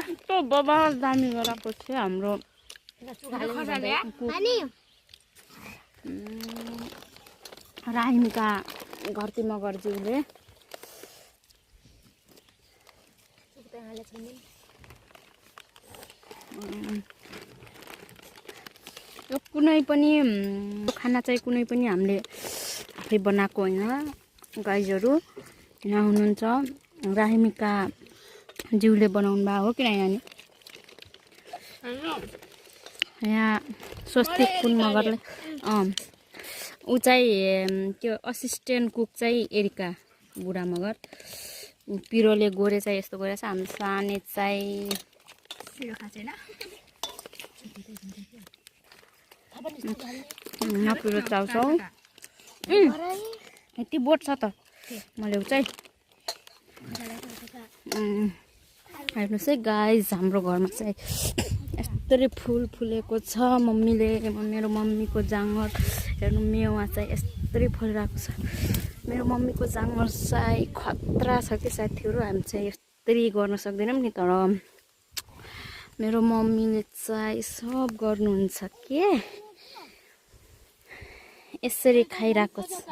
यस्तो बबाल दामी गराएको छ हाम्रो राहिमका घरती मगरज्यूले। यो कुनै पनि खाना चाहिँ कुनै पनि हामीले आफै बनाएको होइन। गाइजहरू यहाँ हुनुहुन्छ राहिमिका ज्यूले बनाउनु भएको हो कि नानी? यहाँ स्वस्तिक कुन मगरले ऊ चाहिँ त्यो असिस्टेन्ट कुक चाहिँ एरिका बुढा मगर। पिरोले गोरे चाहिँ यस्तो गरेछ। हाम्रो साने चाहिँ नपिरो चाउचाउ यति बोट छ त म ल्याउँछु है। हेर्नुहोस् है गाइज, हाम्रो घरमा चाहिँ यस्तरी फुल फुलेको छ। मेरो मम्मीको जाँगर हेर्नु, मेवा चाहिँ यस्तरी फुलिरहेको छ। मेरो मम्मीको जाँगर चाहिँ खतरा छ कि साथीहरू। हामी चाहिँ यस्तरी गर्न सक्दैनौँ नि, तर मेरो मम्मीले चाहिँ सब गर्नुहुन्छ के। यसरी खाइरहेको छ।